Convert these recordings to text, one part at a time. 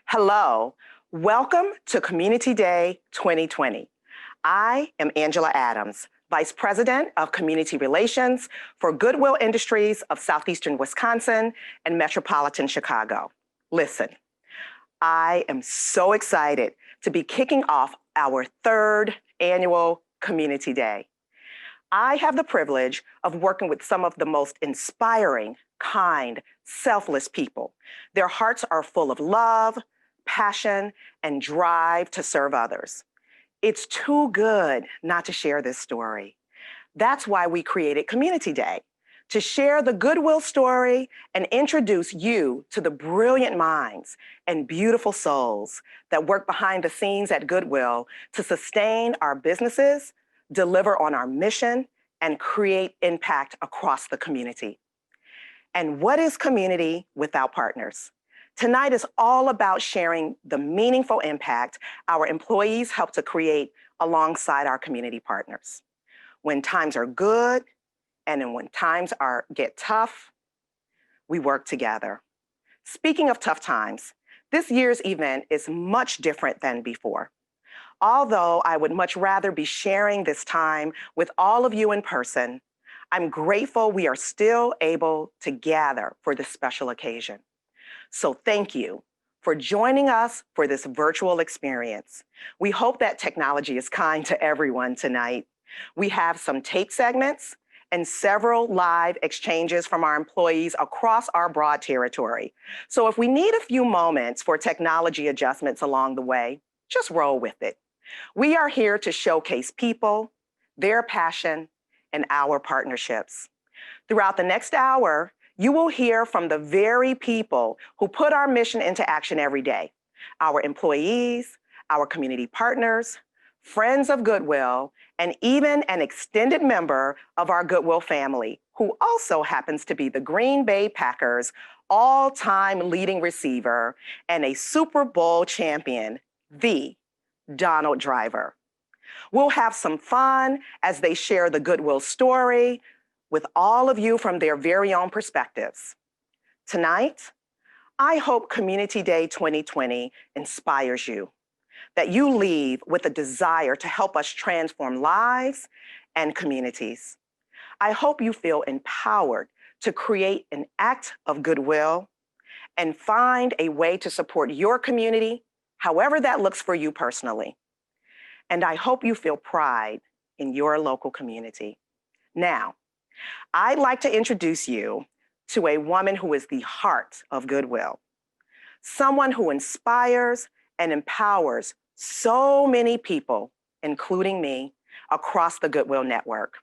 Hello, welcome to Community Day 2020. I am Angela Adams, Vice President of Community Relations for Goodwill Industries of Southeastern Wisconsin and Metropolitan Chicago. Listen, I am so excited to be kicking off our third annual Community Day. I have the privilege of working with some of the most inspiring, kind, selfless people. Their hearts are full of love, passion, and drive to serve others. It's too good not to share this story. That's why we created Community Day, to share the Goodwill story and introduce you to the brilliant minds and beautiful souls that work behind the scenes at Goodwill to sustain our businesses, deliver on our mission, and create impact across the community. And what is community without partners? Tonight is all about sharing the meaningful impact our employees help to create alongside our community partners. When times are good and when times get tough, we work together. Speaking of tough times, this year's event is much different than before. Although I would much rather be sharing this time with all of you in person, I'm grateful we are still able to gather for this special occasion. So thank you for joining us for this virtual experience. We hope that technology is kind to everyone tonight. We have some tape segments and several live exchanges from our employees across our broad territory. So if we need a few moments for technology adjustments along the way, just roll with it. We are here to showcase people, their passion, and our partnerships. Throughout the next hour, you will hear from the very people who put our mission into action every day. Our employees, our community partners, friends of Goodwill, and even an extended member of our Goodwill family, who also happens to be the Green Bay Packers' all-time leading receiver and a Super Bowl champion, the Donald Driver. We'll have some fun as they share the Goodwill story with all of you from their very own perspectives. Tonight, I hope Community Day 2020 inspires you, that you leave with a desire to help us transform lives and communities. I hope you feel empowered to create an act of goodwill and find a way to support your community, however that looks for you personally. And I hope you feel pride in your local community. Now, I'd like to introduce you to a woman who is the heart of Goodwill, someone who inspires and empowers so many people, including me, across the Goodwill network.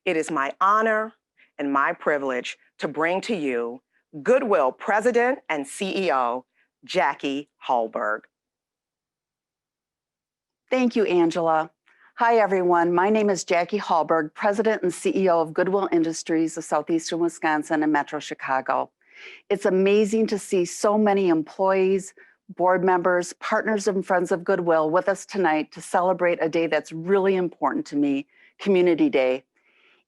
It is my honor and my privilege to bring to you Goodwill President and CEO, Jackie Hallberg. Thank you, Angela. Hi, everyone. My name is Jackie Hallberg, President and CEO of Goodwill Industries of Southeastern Wisconsin and Metro Chicago. It's amazing to see so many employees, board members, partners, and friends of Goodwill with us tonight to celebrate a day that's really important to me, Community Day.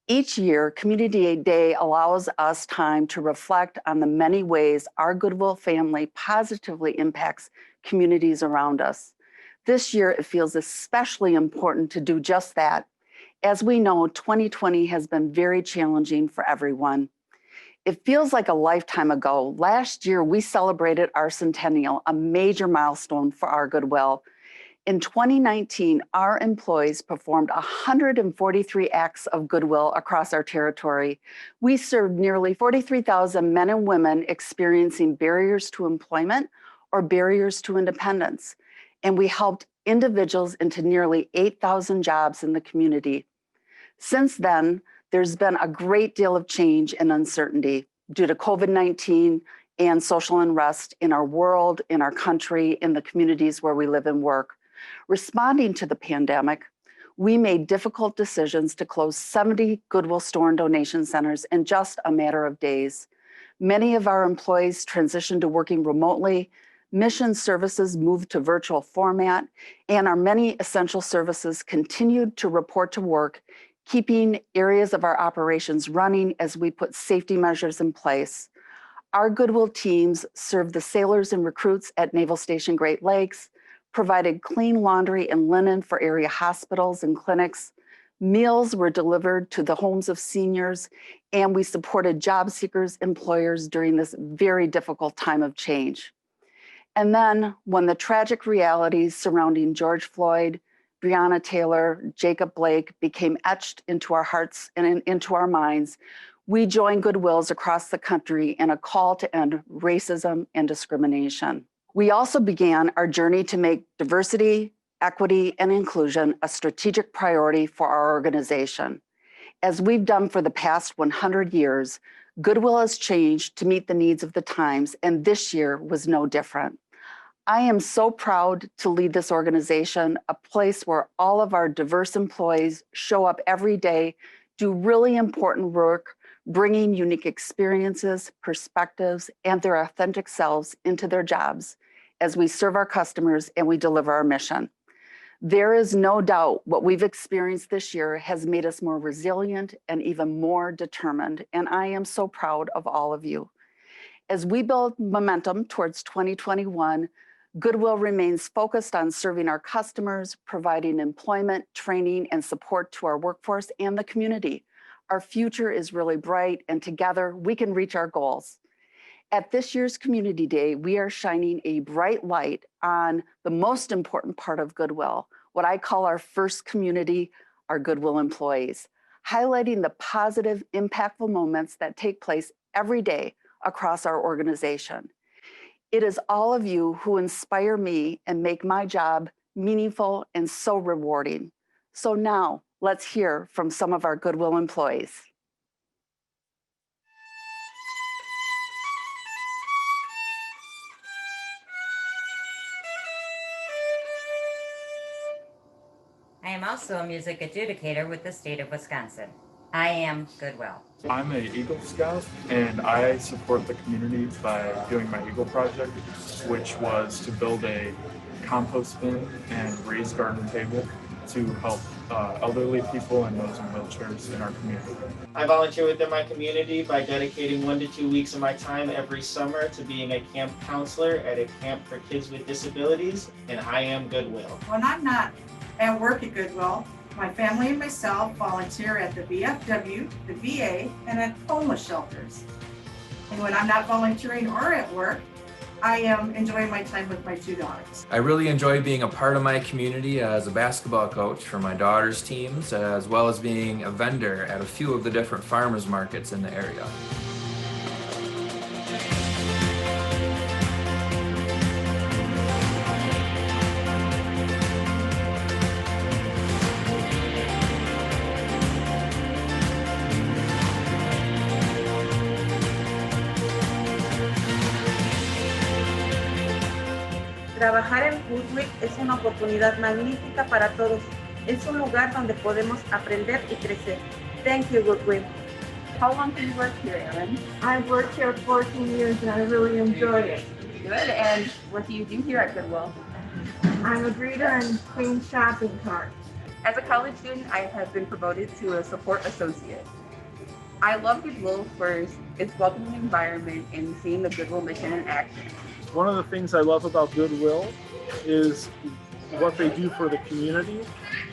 Each year, Community Day allows us time to reflect on the many ways our Goodwill family positively impacts communities around us. This year, it feels especially important to do just that. As we know, 2020 has been very challenging for everyone. It feels like a lifetime ago. Last year, we celebrated our centennial, a major milestone for our Goodwill. In 2019, our employees performed 143 acts of goodwill across our territory. We served nearly 43,000 men and women experiencing barriers to employment or barriers to independence. And we helped individuals into nearly 8,000 jobs in the community. Since then, there's been a great deal of change and uncertainty due to COVID-19 and social unrest in our world, in our country, in the communities where we live and work. Responding to the pandemic, we made difficult decisions to close 70 Goodwill store and donation centers in just a matter of days. Many of our employees transitioned to working remotely. Mission services moved to virtual format, and our many essential services continued to report to work, keeping areas of our operations running as we put safety measures in place. Our Goodwill teams served the sailors and recruits at Naval Station Great Lakes, provided clean laundry and linen for area hospitals and clinics. Meals were delivered to the homes of seniors, and we supported job seekers, employers during this very difficult time of change. And then when the tragic realities surrounding George Floyd, Breonna Taylor, Jacob Blake became etched into our hearts and into our minds, we joined Goodwills across the country in a call to end racism and discrimination. We also began our journey to make diversity, equity, and inclusion a strategic priority for our organization. As we've done for the past 100 years, Goodwill has changed to meet the needs of the times, and this year was no different. I am so proud to lead this organization, a place where all of our diverse employees show up every day, do really important work, bringing unique experiences, perspectives, and their authentic selves into their jobs as we serve our customers and we deliver our mission. There is no doubt what we've experienced this year has made us more resilient and even more determined, and I am so proud of all of you. As we build momentum towards 2021, Goodwill remains focused on serving our customers, providing employment, training, and support to our workforce and the community. Our future is really bright, and together we can reach our goals. At this year's Community Day, we are shining a bright light on the most important part of Goodwill, what I call our first community, our Goodwill employees, highlighting the positive, impactful moments that take place every day across our organization. It is all of you who inspire me and make my job meaningful and so rewarding. So now, let's hear from some of our Goodwill employees. I am also a music adjudicator with the state of Wisconsin. I am Goodwill. I'm an Eagle Scout, and I support the community by doing my Eagle project, which was to build a compost bin and raised garden table to help elderly people and those in wheelchairs in our community. I volunteer within my community by dedicating 1 to 2 weeks of my time every summer to being a camp counselor at a camp for kids with disabilities, and I am Goodwill. When I'm not at work at Goodwill, my family and myself volunteer at the VFW, the VA, and at homeless shelters. And when I'm not volunteering or at work, I am enjoying my time with my 2 daughters. I really enjoy being a part of my community as a basketball coach for my daughter's teams, as well as being a vendor at a few of the different farmers markets in the area. Trabajar en Goodwill es una oportunidad magnífica para todos. Es un lugar donde podemos aprender y crecer. Thank you, Goodwill. How long did you work here, Erin? I've worked here 14 years and I really enjoy it. Good. And what do you do here at Goodwill? I'm a greeter and clean shopping carts. As a college student, I have been promoted to a support associate. I love Goodwill for its welcoming environment and seeing the Goodwill mission in action. One of the things I love about Goodwill is what they do for the community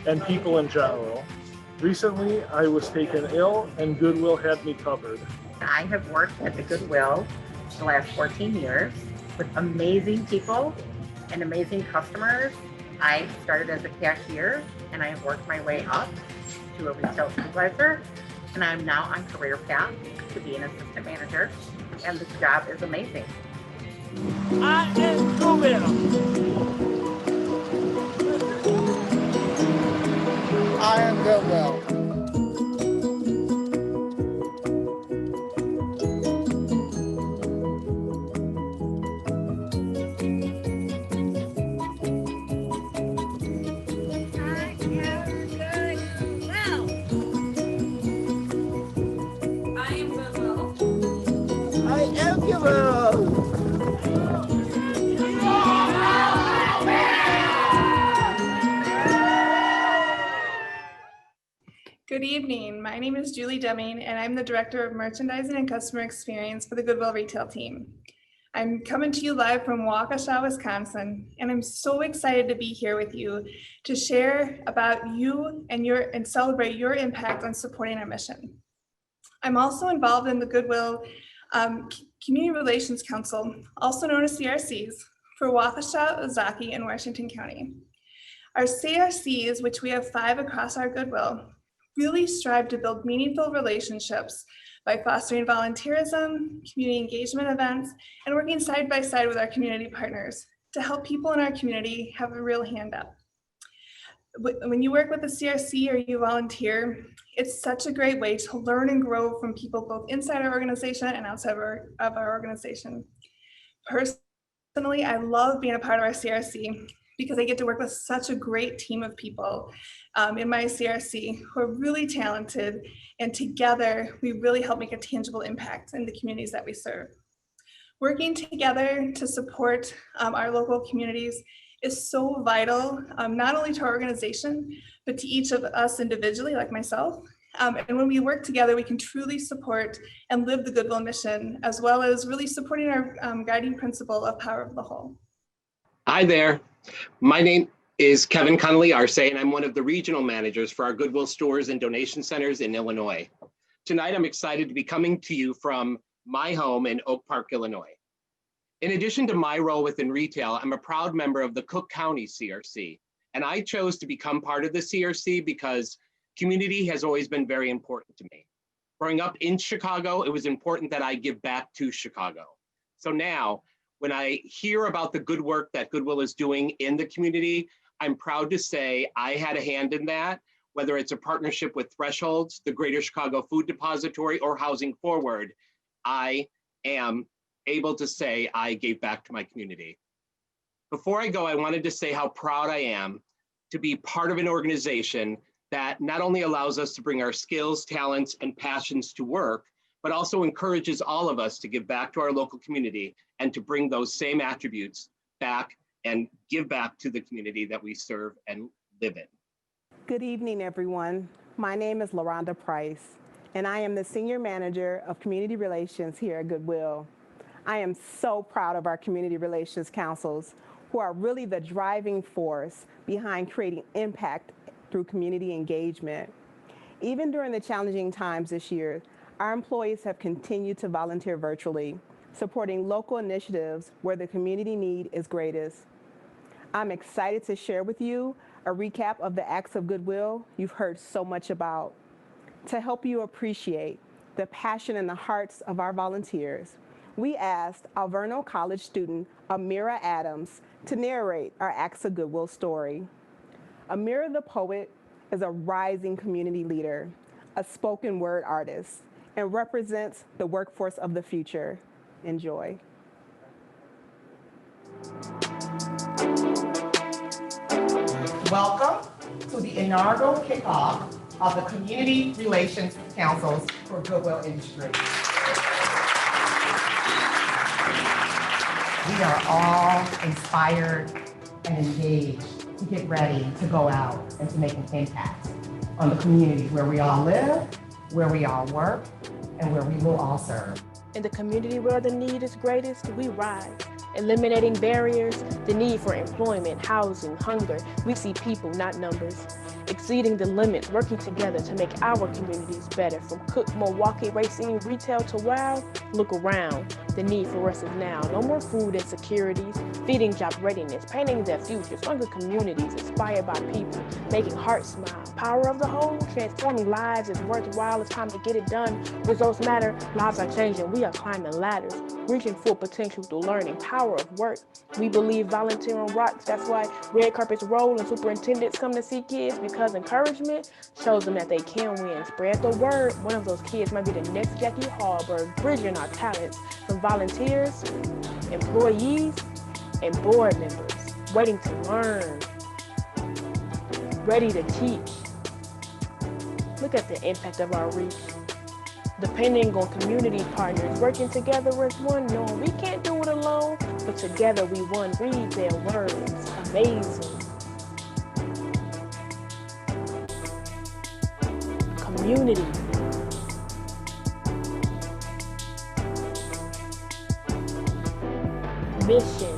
and people in general. Recently, I was taken ill and Goodwill had me covered. I have worked at the Goodwill the last 14 years with amazing people and amazing customers. I started as a cashier and I have worked my way up to a retail supervisor, and I'm now on career path to be an assistant manager, and this job is amazing. I am Goodwill. I am Goodwill. Good evening. My name is Julie Deming, and I'm the Director of Merchandising and Customer Experience for the Goodwill retail team. I'm coming to you live from Waukesha, Wisconsin, and I'm so excited to be here with you to share about you and celebrate your impact on supporting our mission. I'm also involved in the Goodwill Community Relations Council, also known as CRCs, for Waukesha, Ozaukee, and Washington County. Our CRCs, which we have 5 across our Goodwill, really strive to build meaningful relationships by fostering volunteerism, community engagement events, and working side by side with our community partners to help people in our community have a real hand up. When you work with the CRC or you volunteer, it's such a great way to learn and grow from people both inside our organization and outside of our organization. Personally, I love being a part of our CRC because I get to work with such a great team of people in my CRC who are really talented, and together we really help make a tangible impact in the communities that we serve. Working together to support our local communities is so vital, not only to our organization, but to each of us individually, like myself. And when we work together, we can truly support and live the Goodwill mission, as well as really supporting our guiding principle of power of the whole. Hi there. My name is Kevin Connolly Arce, and I'm one of the regional managers for our Goodwill stores and donation centers in Illinois. Tonight, I'm excited to be coming to you from my home in Oak Park, Illinois. In addition to my role within retail, I'm a proud member of the Cook County CRC, and I chose to become part of the CRC because community has always been very important to me. Growing up in Chicago, it was important that I give back to Chicago. So now, when I hear about the good work that Goodwill is doing in the community, I'm proud to say I had a hand in that, whether it's a partnership with Thresholds, the Greater Chicago Food Depository, or Housing Forward. I am able to say I gave back to my community. Before I go, I wanted to say how proud I am to be part of an organization that not only allows us to bring our skills, talents, and passions to work, but also encourages all of us to give back to our local community and to bring those same attributes back and give back to the community that we serve and live in. Good evening, everyone. My name is LaRonda Price, and I am the Senior Manager of Community Relations here at Goodwill. I am so proud of our Community Relations Councils, who are really the driving force behind creating impact through community engagement. Even during the challenging times this year, our employees have continued to volunteer virtually, supporting local initiatives where the community need is greatest. I'm excited to share with you a recap of the acts of Goodwill you've heard so much about. To help you appreciate the passion in the hearts of our volunteers, we asked Alverno College student Amira Adams to narrate our Acts of Goodwill story. Amira the poet is a rising community leader, a spoken word artist, and represents the workforce of the future. Enjoy. Welcome to the inaugural kickoff of the Community Relations Councils for Goodwill Industries. We are all inspired and engaged to get ready to go out and to make an impact on the communities where we all live, where we all work, and where we will all serve. In the community where the need is greatest, we rise. Eliminating barriers, the need for employment, housing, hunger. We see people, not numbers. Exceeding the limits, working together to make our communities better. From Cook, Milwaukee, Racine, retail to wow, look around. The need for us is now. No more food insecurities, feeding job readiness, painting their futures, stronger communities inspired by people, making hearts smile. Power of the whole, transforming lives is worthwhile. It's time to get it done. Results matter, lives are changing. We are climbing ladders, reaching full potential through learning. Power of work. We believe volunteering rocks. That's why red carpets roll and superintendents come to see kids, because encouragement shows them that they can win. Spread the word. One of those kids might be the next Jackie Hallberg, bridging our talents from volunteers, employees, and board members, waiting to learn, ready to teach. Look at the impact of our reach. Depending on community partners, working together as one, knowing we can't do it alone, but together we won. Read their words. Amazing. Unity. Mission.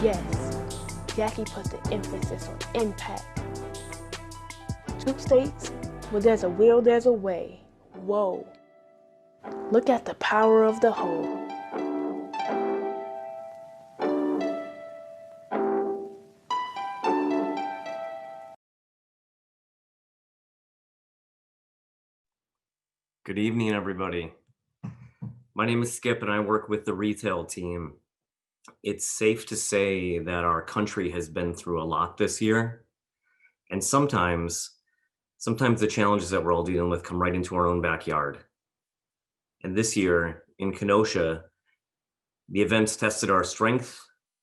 Yes, Jackie put the emphasis on impact. 2 states, where there's a will, there's a way. Whoa. Look at the power of the whole. Good evening, everybody. My name is Skip and I work with the retail team. It's safe to say that our country has been through a lot this year. And sometimes the challenges that we're all dealing with come right into our own backyard. And this year in Kenosha, the events tested our strength,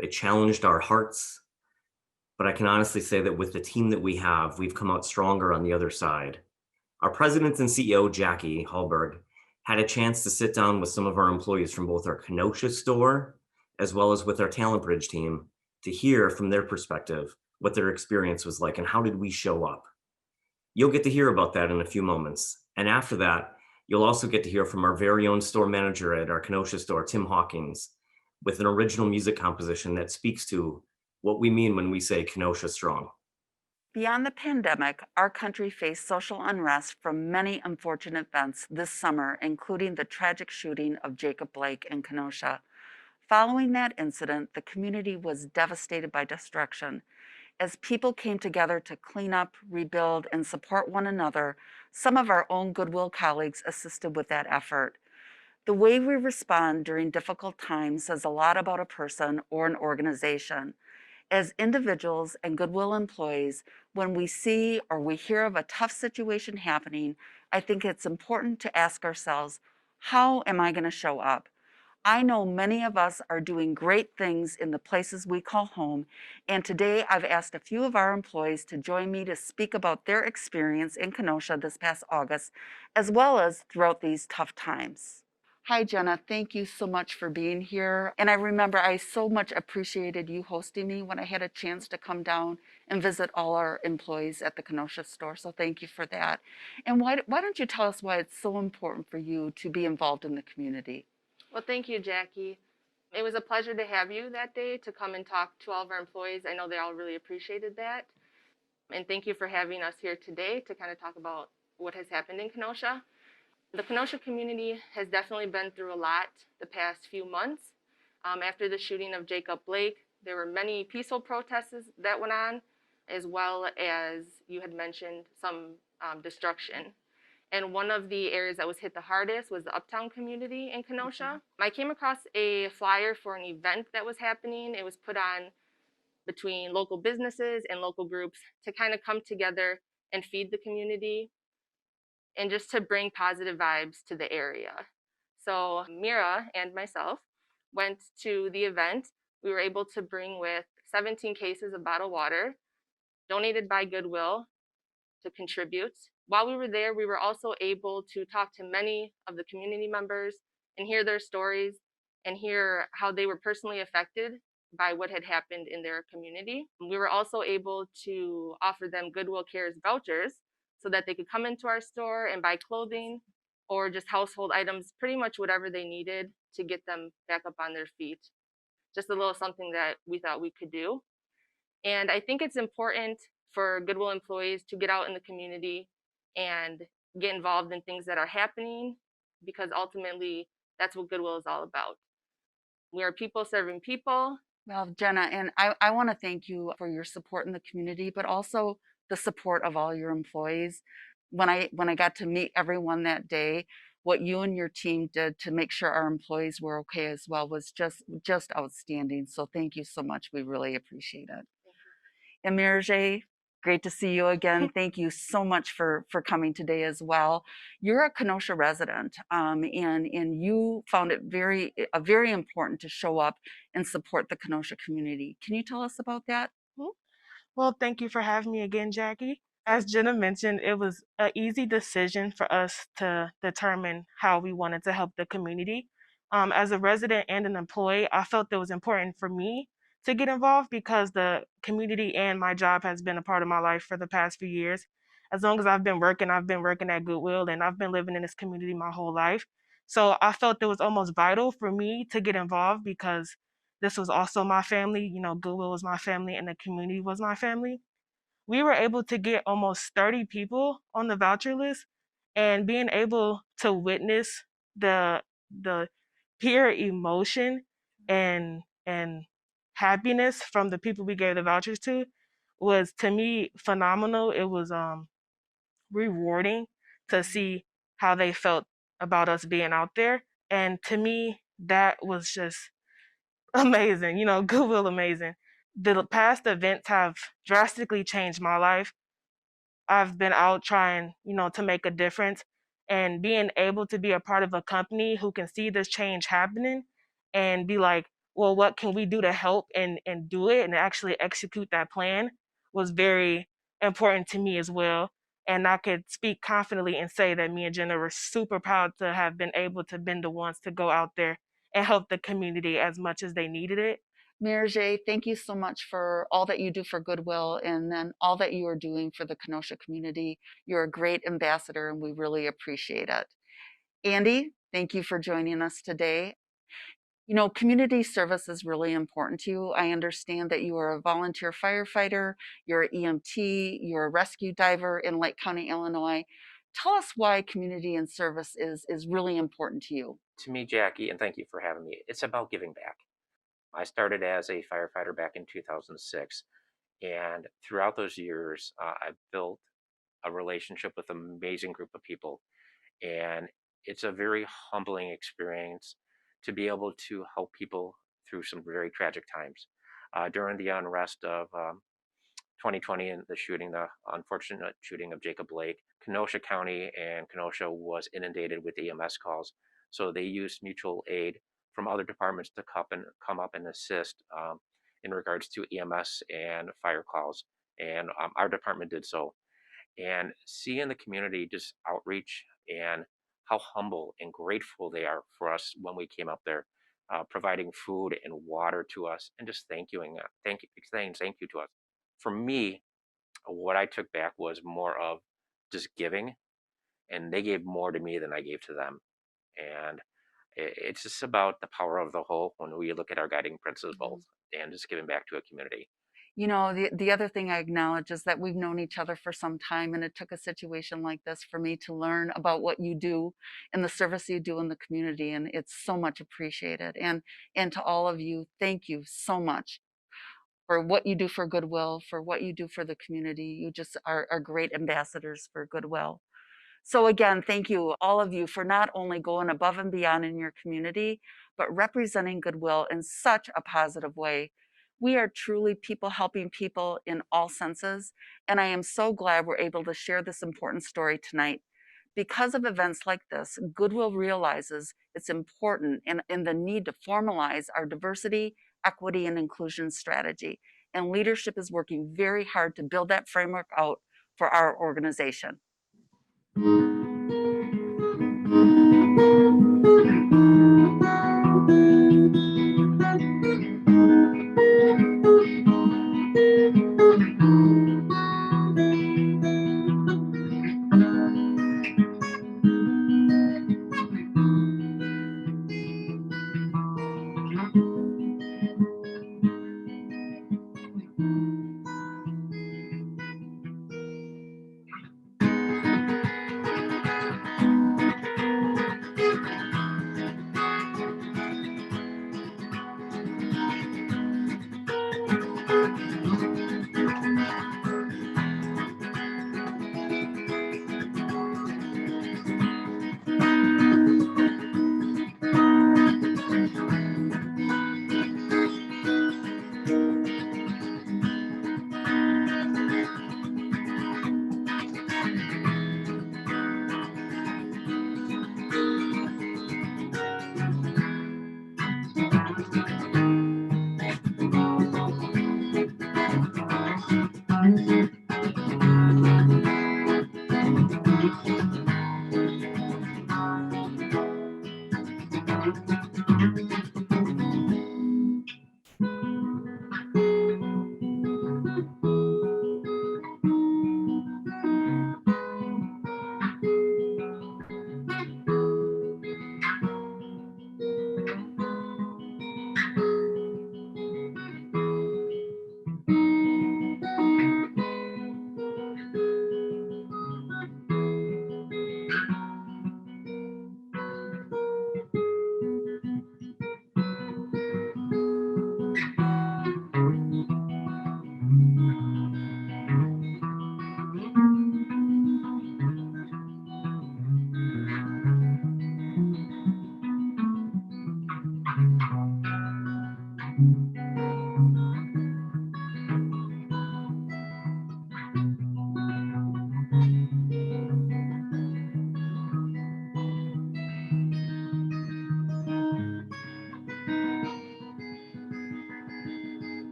they challenged our hearts. But I can honestly say that with the team that we have, we've come out stronger on the other side. Our president and CEO, Jackie Hallberg, had a chance to sit down with some of our employees from both our Kenosha store as well as with our Talent Bridge team to hear from their perspective what their experience was like and how did we show up. You'll get to hear about that in a few moments. And after that, you'll also get to hear from our very own store manager at our Kenosha store, Tim Hawkins, with an original music composition that speaks to what we mean when we say Kenosha strong. Beyond the pandemic, our country faced social unrest from many unfortunate events this summer, including the tragic shooting of Jacob Blake in Kenosha. Following that incident, the community was devastated by destruction. As people came together to clean up, rebuild, and support one another, some of our own Goodwill colleagues assisted with that effort. The way we respond during difficult times says a lot about a person or an organization. As individuals and Goodwill employees, when we see or we hear of a tough situation happening, I think it's important to ask ourselves, how am I going to show up? I know many of us are doing great things in the places we call home, and today I've asked a few of our employees to join me to speak about their experience in Kenosha this past August, as well as throughout these tough times. Hi, Jenna. Thank you so much for being here. And I remember I so much appreciated you hosting me when I had a chance to come down and visit all our employees at the Kenosha store. So thank you for that. And why don't you tell us why it's so important for you to be involved in the community? Well, thank you, Jackie. It was a pleasure to have you that day to come and talk to all of our employees. I know they all really appreciated that. And thank you for having us here today to kind of talk about what has happened in Kenosha. The Kenosha community has definitely been through a lot the past few months. After the shooting of Jacob Blake, there were many peaceful protests that went on, as well as you had mentioned some destruction. And one of the areas that was hit the hardest was the Uptown community in Kenosha. I came across a flyer for an event that was happening. It was put on between local businesses and local groups to kind of come together and feed the community and just to bring positive vibes to the area. So Mira and myself went to the event. We were able to bring with 17 cases of bottled water donated by Goodwill to contribute. While we were there, we were also able to talk to many of the community members and hear their stories and hear how they were personally affected by what had happened in their community. We were also able to offer them Goodwill Cares vouchers so that they could come into our store and buy clothing or just household items, pretty much whatever they needed to get them back up on their feet. Just a little something that we thought we could do. And I think it's important for Goodwill employees to get out in the community and get involved in things that are happening, because ultimately that's what Goodwill is all about. We are people serving people. Well, Jenna, and I want to thank you for your support in the community, but also the support of all your employees. When I got to meet everyone that day, what you and your team did to make sure our employees were okay as well was just outstanding. So thank you so much. We really appreciate it. And Mirajay, great to see you again. Thank you so much for coming today as well. You're a Kenosha resident, and you found it very important to show up and support the Kenosha community. Can you tell us about that? Well, thank you for having me again, Jackie. As Jenna mentioned, it was an easy decision for us to determine how we wanted to help the community. As a resident and an employee, I felt it was important for me to get involved because the community and my job has been a part of my life for the past few years. As long as I've been working at Goodwill, and I've been living in this community my whole life. So I felt it was almost vital for me to get involved because this was also my family. You know, Goodwill was my family and the community was my family. We were able to get almost 30 people on the voucher list, and being able to witness the pure emotion and happiness from the people we gave the vouchers to was, to me, phenomenal. It was rewarding to see how they felt about us being out there, and to me that was just amazing. You know, Goodwill amazing. The past events have drastically changed my life. I've been out trying, to make a difference, and being able to be a part of a company who can see this change happening and be like, well, what can we do to help and do it and actually execute that plan was very important to me as well. And I could speak confidently and say that me and Jenna were super proud to have been able to been the ones to go out there and help the community as much as they needed it. Marije, thank you so much for all that you do for Goodwill and then all that you are doing for the Kenosha community. You're a great ambassador and we really appreciate it. Andy, thank you for joining us today. You know, community service is really important to you. I understand that you are a volunteer firefighter, you're an EMT, you're a rescue diver in Lake County, Illinois. Tell us why community and service is really important to you. To me, Jackie, and thank you for having me, it's about giving back. I started as a firefighter back in 2006, and throughout those years, I've built a relationship with an amazing group of people, and it's a very humbling experience to be able to help people through some very tragic times. During the unrest of 2020 and the unfortunate shooting of Jacob Blake, Kenosha County and Kenosha was inundated with EMS calls. So they used mutual aid from other departments to come up and assist in regards to EMS and fire calls. And our department did so. And seeing the community just outreach and how humble and grateful they are for us when we came up there, providing food and water to us, and just saying thank you to us. For me, what I took back was more of just giving, and they gave more to me than I gave to them. And it's just about the power of the whole when we look at our guiding principles and just giving back to a community. You know, the other thing I acknowledge is that we've known each other for some time, and it took a situation like this for me to learn about what you do and the service you do in the community, and it's so much appreciated. And to all of you, thank you so much for what you do for Goodwill, for what you do for the community. You just are great ambassadors for Goodwill. So again, thank you, all of you, for not only going above and beyond in your community, but representing Goodwill in such a positive way. We are truly people helping people in all senses, and I am so glad we're able to share this important story tonight. Because of events like this, Goodwill realizes it's important and the need to formalize our diversity, equity, and inclusion strategy. And leadership is working very hard to build that framework out for our organization.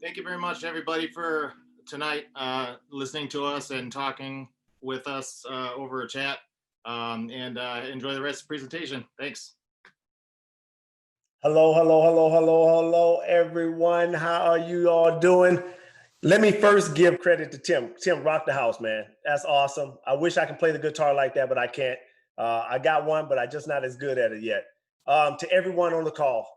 Thank you very much, everybody, for tonight, listening to us and talking with us over a chat. Enjoy the rest of the presentation. Thanks. Hello, hello, hello, hello, hello, everyone. How are you all doing? Let me first give credit to Tim. Tim rocked the house, man. That's awesome. I wish I could play the guitar like that, but I can't. I got one, but I'm just not as good at it yet. To everyone on the call,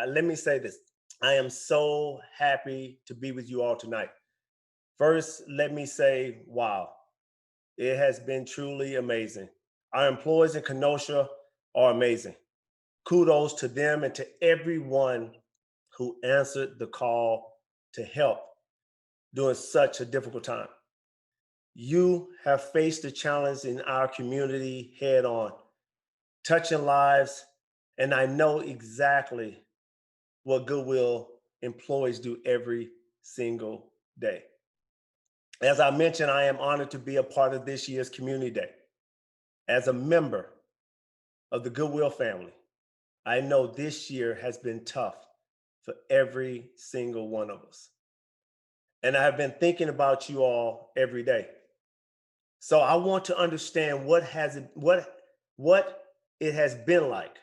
let me say this. I am so happy to be with you all tonight. First, let me say, wow, it has been truly amazing. Our employees in Kenosha are amazing. Kudos to them and to everyone who answered the call to help during such a difficult time. You have faced the challenge in our community head on, touching lives, and I know exactly what Goodwill employees do every single day. As I mentioned, I am honored to be a part of this year's Community Day. As a member of the Goodwill family, I know this year has been tough for every single one of us. And I have been thinking about you all every day. So I want to understand what it has been like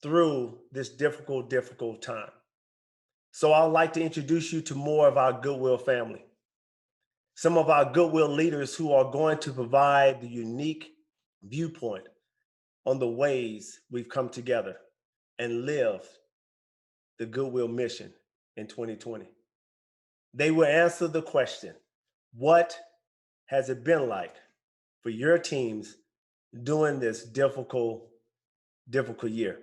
through this difficult time. So I'd like to introduce you to more of our Goodwill family. Some of our Goodwill leaders who are going to provide the unique viewpoint on the ways we've come together and lived the Goodwill mission in 2020. They will answer the question, what has it been like for your teams during this difficult year?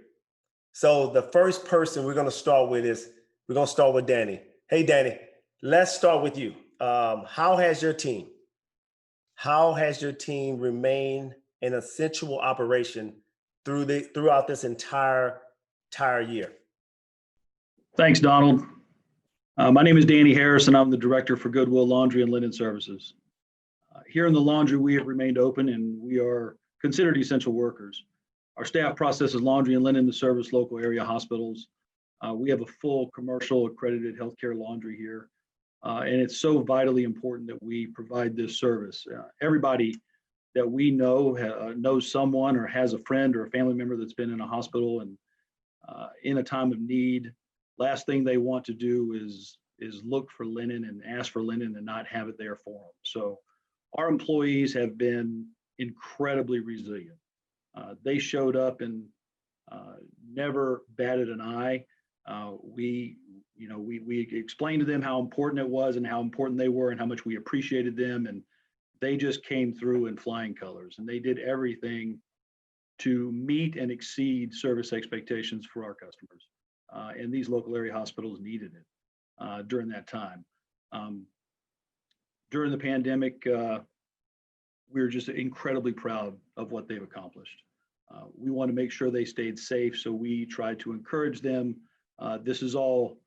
So the first person we're going to start with Danny. Hey, Danny, let's start with you. How has your team remained an essential operation throughout this entire year? Thanks, Donald. My name is Danny Harris, and I'm the director for Goodwill Laundry and Linen Services. Here in the laundry, we have remained open and we are considered essential workers. Our staff processes laundry and linen to service local area hospitals. We have a full commercial accredited healthcare laundry here. And it's so vitally important that we provide this service. Everybody that we know knows someone or has a friend or a family member that's been in a hospital and in a time of need. Last thing they want to do is look for linen and ask for linen and not have it there for them. So our employees have been incredibly resilient. They showed up and never batted an eye. We explained to them how important it was and how important they were and how much we appreciated them. And they just came through in flying colors and they did everything to meet and exceed service expectations for our customers. And these local area hospitals needed it during that time. During the pandemic, we were just incredibly proud of what they've accomplished. We want to make sure they stayed safe, so we tried to encourage them. This is all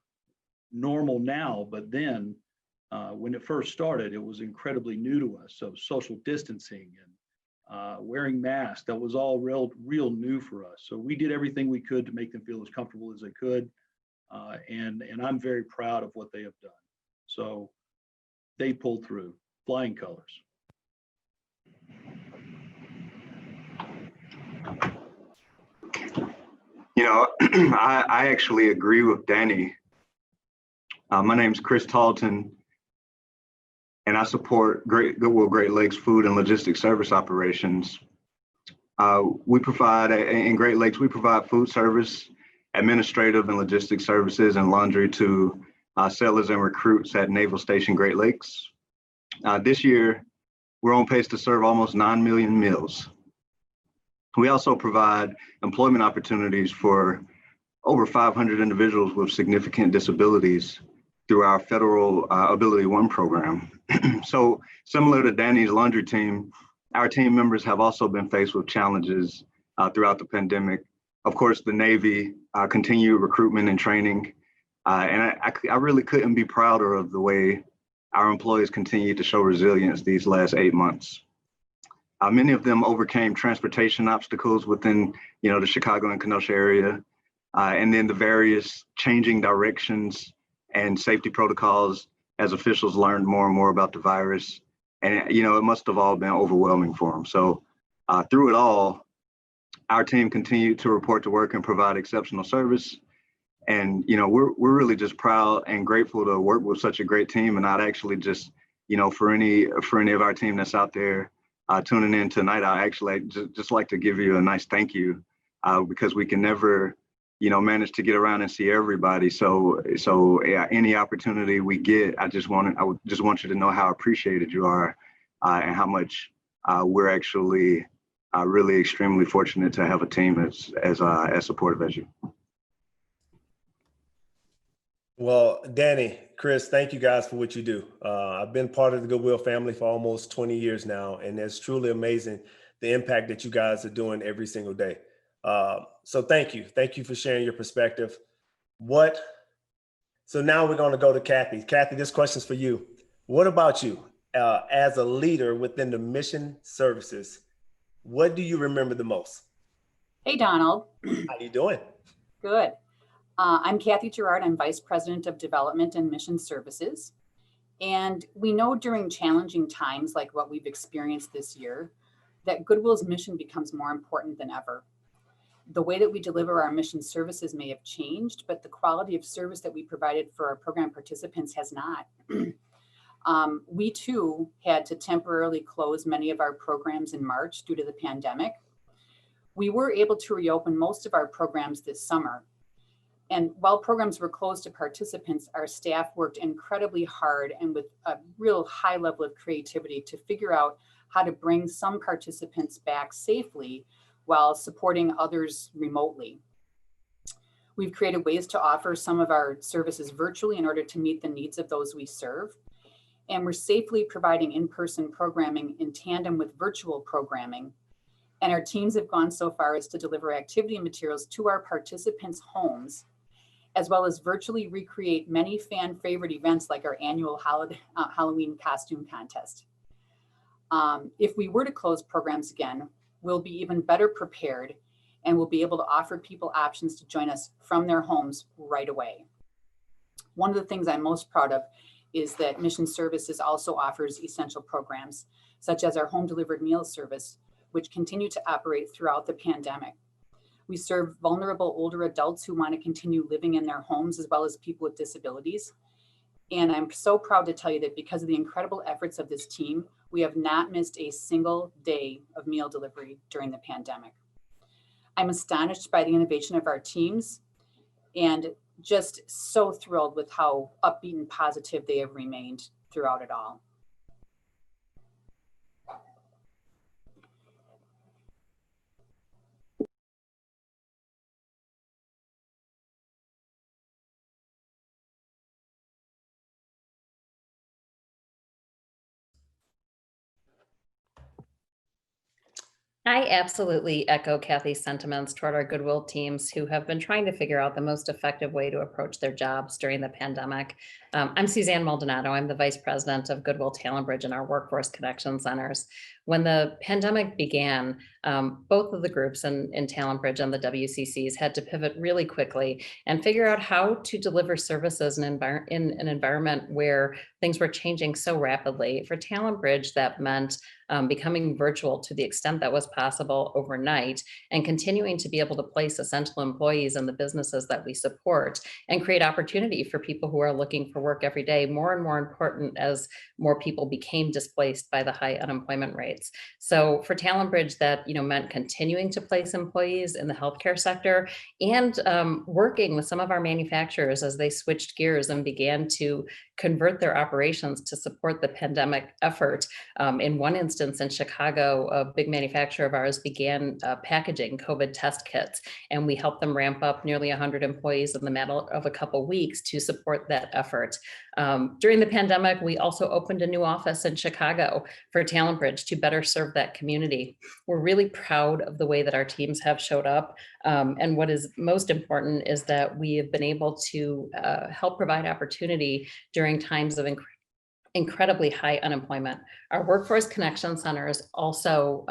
normal now, but then when it first started, it was incredibly new to us. So social distancing and wearing masks, that was all real new for us. So we did everything we could to make them feel as comfortable as they could. And I'm very proud of what they have done. So they pulled through, flying colors. You know, I actually agree with Danny. My name's Chris Talton, and I support Goodwill Great Lakes Food and Logistics Service Operations. We provide, in Great Lakes, we provide food service, administrative and logistics services, and laundry to sailors and recruits at Naval Station Great Lakes. This year, we're on pace to serve almost 9 million meals. We also provide employment opportunities for over 500 individuals with significant disabilities through our federal Ability One program. So similar to Danny's laundry team, our team members have also been faced with challenges throughout the pandemic. Of course, the Navy continued recruitment and training. And I really couldn't be prouder of the way our employees continue to show resilience these last 8 months. Many of them overcame transportation obstacles within, the Chicago and Kenosha area, and then the various changing directions and safety protocols as officials learned more and more about the virus. And, it must have all been overwhelming for them. So through it all, our team continued to report to work and provide exceptional service. And, we're really just proud and grateful to work with such a great team. And I'd actually just, for any of our team that's out there tuning in tonight, I actually just like to give you a nice thank you because we can never, manage to get around and see everybody. So yeah, any opportunity we get, I just want you to know how appreciated you are and how much we're actually really extremely fortunate to have a team as supportive as you. Well, Danny, Chris, thank you guys for what you do. I've been part of the Goodwill family for almost 20 years now, and it's truly amazing the impact that you guys are doing every single day. So thank you. Thank you for sharing your perspective. So now we're going to go to Kathy. Kathy, this question's for you. What about you? As a leader within the mission services, what do you remember the most? Hey, Donald. How you doing? Good. I'm Kathy Gerard. I'm Vice President of Development and Mission Services. And we know during challenging times like what we've experienced this year, that Goodwill's mission becomes more important than ever. The way that we deliver our mission services may have changed, but the quality of service that we provided for our program participants has not. We too had to temporarily close many of our programs in March due to the pandemic. We were able to reopen most of our programs this summer. And while programs were closed to participants, our staff worked incredibly hard and with a real high level of creativity to figure out how to bring some participants back safely while supporting others remotely. We've created ways to offer some of our services virtually in order to meet the needs of those we serve. And we're safely providing in-person programming in tandem with virtual programming. And our teams have gone so far as to deliver activity materials to our participants' homes, as well as virtually recreate many fan favorite events like our annual Halloween costume contest. If we were to close programs again, we'll be even better prepared and we'll be able to offer people options to join us from their homes right away. One of the things I'm most proud of is that Mission Services also offers essential programs, such as our home delivered meals service, which continue to operate throughout the pandemic. We serve vulnerable older adults who want to continue living in their homes, as well as people with disabilities. And I'm so proud to tell you that because of the incredible efforts of this team, we have not missed a single day of meal delivery during the pandemic. I'm astonished by the innovation of our teams and just so thrilled with how upbeat and positive they have remained throughout it all. I absolutely echo Kathy's sentiments toward our Goodwill teams who have been trying to figure out the most effective way to approach their jobs during the pandemic. I'm Suzanne Maldonado. I'm the Vice President of Goodwill Talent Bridge in our Workforce Connection Centers. When the pandemic began, both of the groups in Talent Bridge and the WCCs had to pivot really quickly and figure out how to deliver services in an environment where things were changing so rapidly. For Talent Bridge, that meant becoming virtual to the extent that was possible overnight, and continuing to be able to place essential employees in the businesses that we support and create opportunity for people who are looking for work every day, more and more important as more people became displaced by the high unemployment rates. So for Talent Bridge, that meant continuing to place employees in the healthcare sector and working with some of our manufacturers as they switched gears and began to convert their operations to support the pandemic effort. In one instance in Chicago, a big manufacturer of ours began packaging COVID test kits, and we helped them ramp up nearly 100 employees in the matter of a couple weeks to support that effort. During the pandemic, we also opened a new office in Chicago for Talent Bridge to better serve that community. We're really proud of the way that our teams have showed up. And what is most important is that we have been able to help provide opportunity during times of incredibly high unemployment. Our workforce connection centers also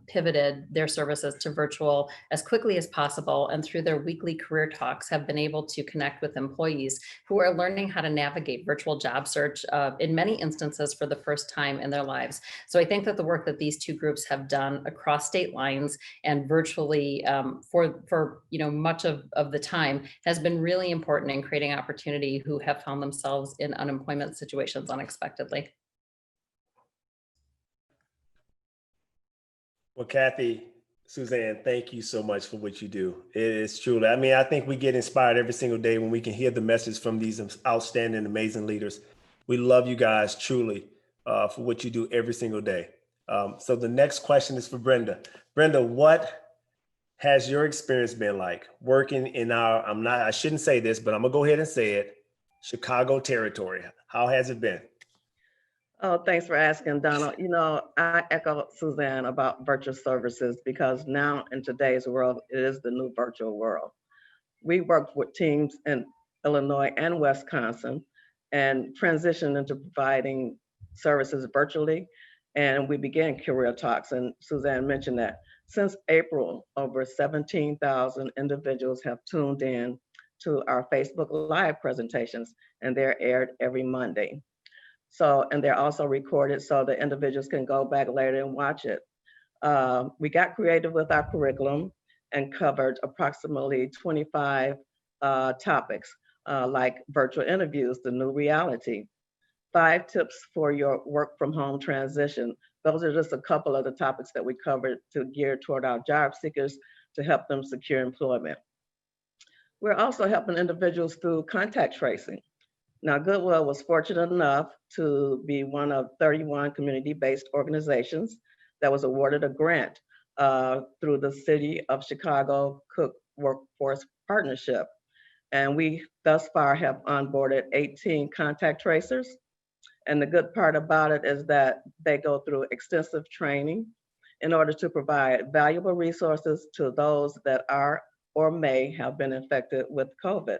pivoted their services to virtual as quickly as possible, and through their weekly career talks have been able to connect with employees who are learning how to navigate virtual job search in many instances for the first time in their lives. So I think that the work that these two groups have done across state lines and virtually for much of the time has been really important in creating opportunity who have found themselves in unemployment situations unexpectedly. Well, Kathy, Suzanne, thank you so much for what you do. It is truly, I think we get inspired every single day when we can hear the message from these outstanding, amazing leaders. We love you guys truly for what you do every single day. So the next question is for Brenda. Brenda, what has your experience been like working in I shouldn't say this, but I'm gonna go ahead and say it, Chicago territory? How has it been? Oh, thanks for asking, Donald. I echo Suzanne about virtual services because now in today's world, it is the new virtual world. We worked with teams in Illinois and Wisconsin and transitioned into providing services virtually. And we began career talks, and Suzanne mentioned that. Since April, over 17,000 individuals have tuned in to our Facebook Live presentations, and they're aired every Monday. So, and they're also recorded so the individuals can go back later and watch it. We got creative with our curriculum and covered approximately 25 topics like virtual interviews, the new reality, 5 tips for your work from home transition. Those are just a couple of the topics that we covered to gear toward our job seekers to help them secure employment. We're also helping individuals through contact tracing. Now, Goodwill was fortunate enough to be one of 31 community-based organizations that was awarded a grant through the City of Chicago Cook Workforce Partnership. And we thus far have onboarded 18 contact tracers. And the good part about it is that they go through extensive training in order to provide valuable resources to those that are or may have been infected with COVID.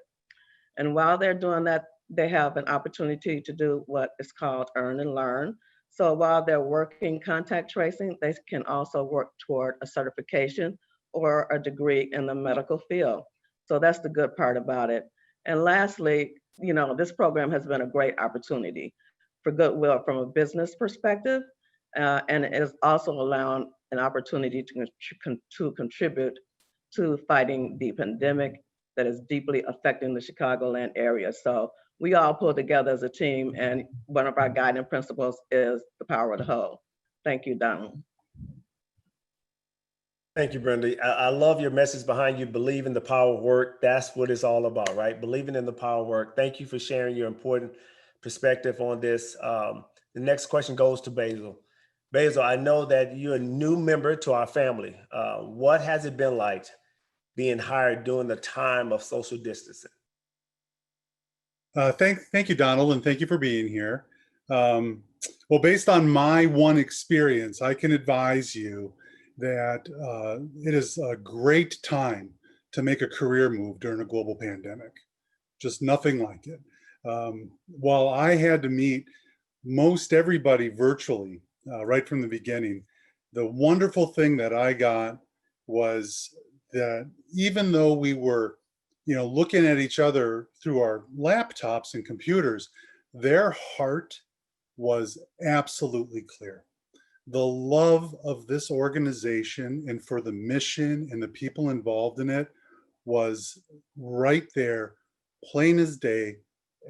And while they're doing that, they have an opportunity to do what is called earn and learn. So while they're working contact tracing, they can also work toward a certification or a degree in the medical field. So that's the good part about it. And lastly, this program has been a great opportunity for Goodwill from a business perspective, and it is also allowing an opportunity to contribute to fighting the pandemic that is deeply affecting the Chicagoland area. So we all pull together as a team, and one of our guiding principles is the power of the whole. Thank you, Donald. Thank you, Brenda. I love your message behind you, believe in the power of work. That's what it's all about, right? Believing in the power of work. Thank you for sharing your important perspective on this. The next question goes to Basil. Basil, I know that you're a new member to our family. What has it been like being hired during the time of social distancing? Thank you, Donald, and thank you for being here. Well, based on my one experience, I can advise you that it is a great time to make a career move during a global pandemic. Just nothing like it. While I had to meet most everybody virtually right from the beginning, The wonderful thing that I got was that even though we were, looking at each other through our laptops and computers, their heart was absolutely clear. The love of this organization and for the mission and the people involved in it was right there, plain as day,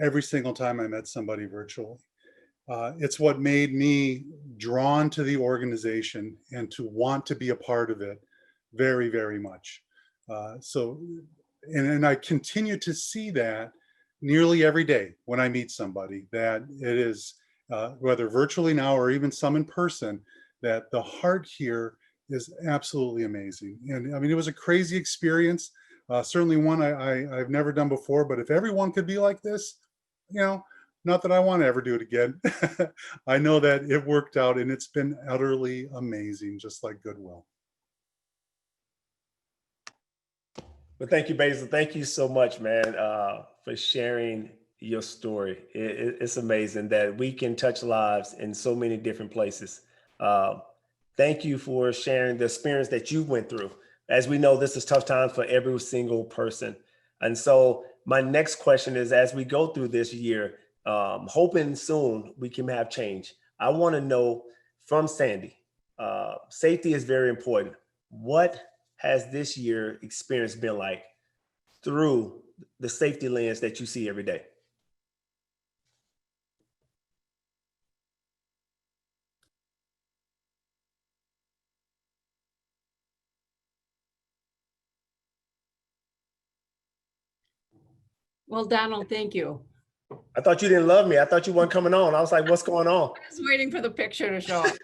every single time I met somebody virtually. It's what made me drawn to the organization and to want to be a part of it very, very much. And I continue to see that nearly every day when I meet somebody, that it is, whether virtually now or even some in person, that the heart here is absolutely amazing. And I mean, it was a crazy experience, certainly one I've never done before, but if everyone could be like this, not that I want to ever do it again. I know that it worked out and it's been utterly amazing, just like Goodwill. Well, thank you, Basil. Thank you so much, man, for sharing your story. It's amazing that we can touch lives in so many different places. Thank you for sharing the experience that you went through. As we know, this is tough times for every single person. And so my next question is, as we go through this year, hoping soon we can have change, I want to know from Sandy, safety is very important. What has this year experience been like through the safety lens that you see every day? Well, Donald, thank you. I thought you didn't love me. I thought you weren't coming on. I was like, what's going on? I was waiting for the picture to show up.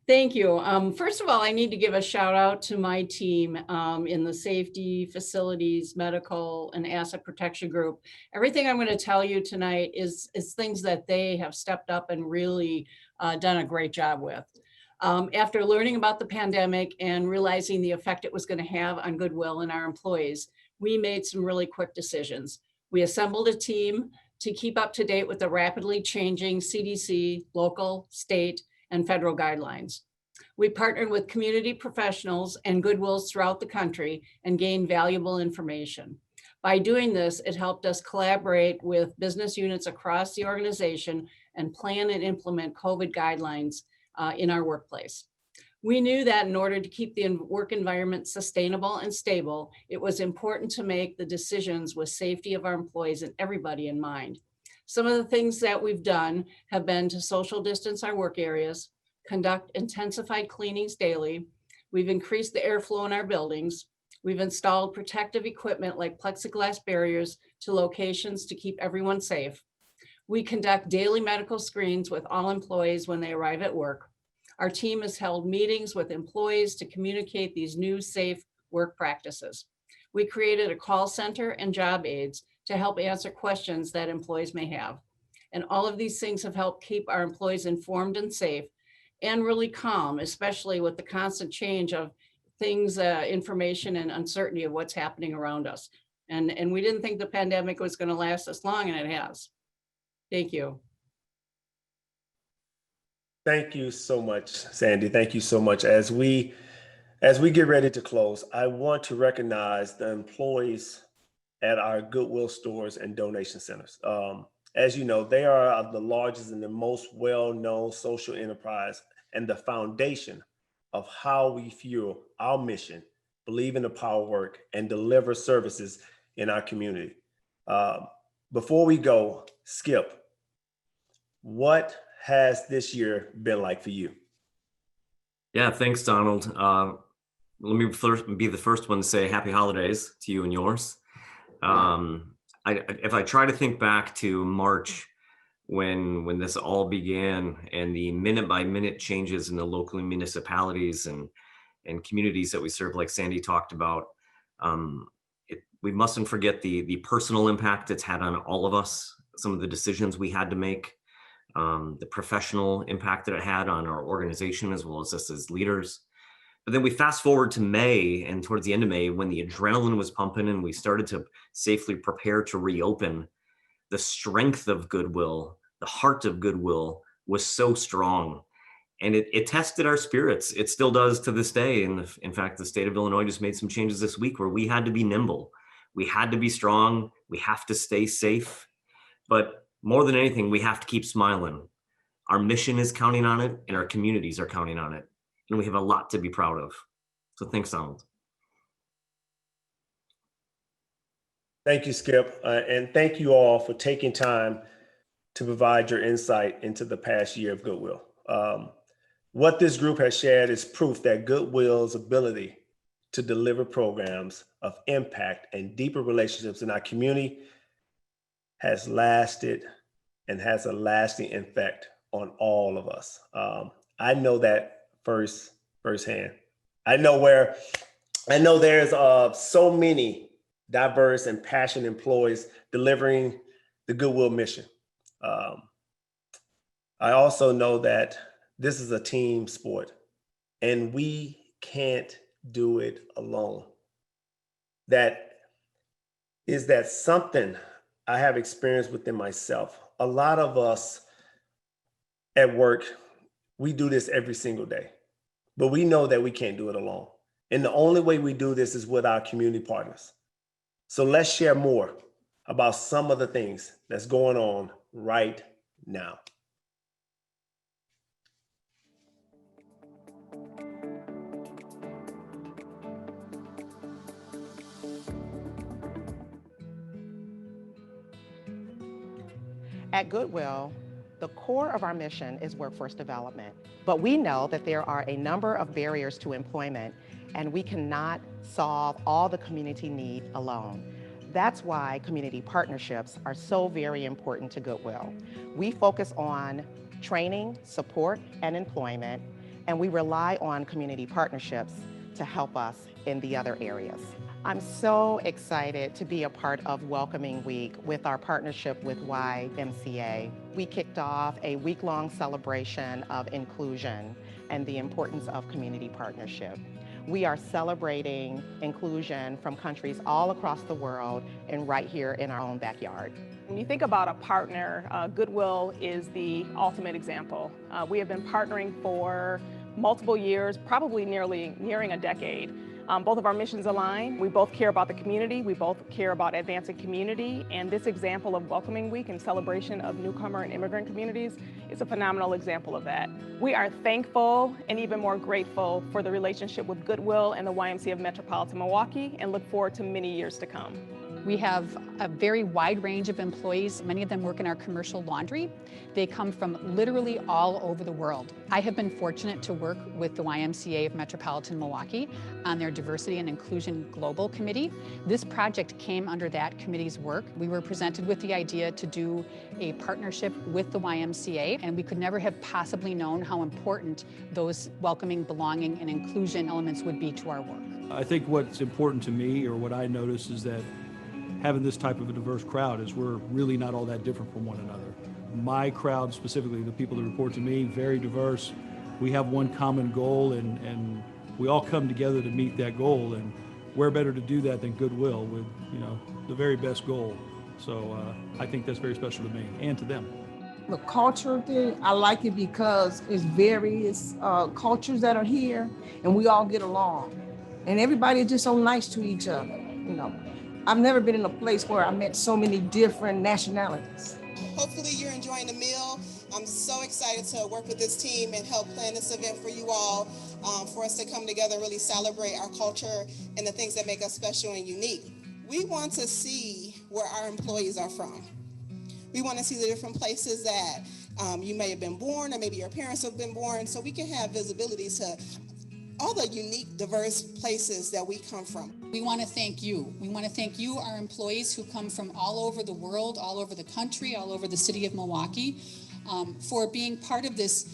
Thank you. First of all, I need to give a shout out to my team in the safety, facilities, medical, and asset protection group. Everything I'm going to tell you tonight is things that they have stepped up and really done a great job with. After learning about the pandemic and realizing the effect it was going to have on Goodwill and our employees, we made some really quick decisions. We assembled a team to keep up to date with the rapidly changing CDC, local, state, and federal guidelines. We partnered with community professionals and Goodwills throughout the country and gained valuable information. By doing this, it helped us collaborate with business units across the organization and plan and implement COVID guidelines in our workplace. We knew that in order to keep the work environment sustainable and stable, it was important to make the decisions with safety of our employees and everybody in mind. Some of the things that we've done have been to social distance our work areas, conduct intensified cleanings daily. We've increased the airflow in our buildings. We've installed protective equipment like plexiglass barriers to locations to keep everyone safe. We conduct daily medical screens with all employees when they arrive at work. Our team has held meetings with employees to communicate these new safe work practices. We created a call center and job aids to help answer questions that employees may have. And all of these things have helped keep our employees informed and safe and really calm, especially with the constant change of things, information and uncertainty of what's happening around us. And we didn't think the pandemic was going to last this long, and it has. Thank you. Thank you so much, Sandy. Thank you so much. As we get ready to close, I want to recognize the employees at our Goodwill stores and donation centers. As you know, they are the largest and the most well-known social enterprise and the foundation of how we fuel our mission, believe in the power of work, and deliver services in our community. Before we go, Skip, what has this year been like for you? Yeah, thanks, Donald. Let me first be the first one to say happy holidays to you and yours. If I try to think back to March when this all began and the minute by minute changes in the local municipalities and communities that we serve, like Sandy talked about, we mustn't forget the personal impact it's had on all of us, some of the decisions we had to make, the professional impact that it had on our organization as well as us as leaders. But then we fast forward to May, and towards the end of May, when the adrenaline was pumping and we started to safely prepare to reopen, the strength of Goodwill, the heart of Goodwill was so strong. And it tested our spirits. It still does to this day. And in fact, the state of Illinois just made some changes this week where we had to be nimble. We had to be strong. We have to stay safe. But more than anything, we have to keep smiling. Our mission is counting on it, and our communities are counting on it. And we have a lot to be proud of. So thanks, Donald. Thank you, Skip. And thank you all for taking time to provide your insight into the past year of Goodwill. What this group has shared is proof that Goodwill's ability to deliver programs of impact and deeper relationships in our community has lasted and has a lasting effect on all of us. I know that firsthand. I know there's so many diverse and passionate employees delivering the Goodwill mission. I also know that this is a team sport and we can't do it alone. That is something I have experienced within myself. A lot of us at work, we do this every single day, but we know that we can't do it alone. And the only way we do this is with our community partners. So let's share more about some of the things that's going on right now. At Goodwill, the core of our mission is workforce development, but we know that there are a number of barriers to employment, and we cannot solve all the community need alone. That's why community partnerships are so very important to Goodwill. We focus on training, support, and employment, and we rely on community partnerships to help us in the other areas. I'm so excited to be a part of Welcoming Week with our partnership with YMCA. We kicked off a week-long celebration of inclusion and the importance of community partnership. We are celebrating inclusion from countries all across the world and right here in our own backyard. When you think about a partner, Goodwill is the ultimate example. We have been partnering for multiple years, probably nearing a decade. Both of our missions align. We both care about the community. We both care about advancing community. And this example of Welcoming Week and celebration of newcomer and immigrant communities is a phenomenal example of that. We are thankful and even more grateful for the relationship with Goodwill and the YMCA of Metropolitan Milwaukee and look forward to many years to come. We have a very wide range of employees. Many of them work in our commercial laundry. They come from literally all over the world. I have been fortunate to work with the YMCA of Metropolitan Milwaukee on their Diversity and Inclusion Global Committee. This project came under that committee's work. We were presented with the idea to do a partnership with the YMCA, and we could never have possibly known how important those welcoming, belonging, and inclusion elements would be to our work. I think what's important to me, or what I notice, is that having this type of a diverse crowd is we're really not all that different from one another. My crowd specifically, the people that report to me, very diverse. We have one common goal and we all come together to meet that goal, and where better to do that than Goodwill with, the very best goal. So I think that's very special to me and to them. The culture thing, I like it because it's various cultures that are here and we all get along. And everybody is just so nice to each other, I've never been in a place where I met so many different nationalities. Hopefully you're enjoying the meal. I'm so excited to work with this team and help plan this event for you all, for us to come together and really celebrate our culture and the things that make us special and unique. We want to see where our employees are from. We want to see the different places that you may have been born, or maybe your parents have been born, so we can have visibility to all the unique, diverse places that we come from. We want to thank you. We want to thank you, our employees who come from all over the world, all over the country, all over the city of Milwaukee, for being part of this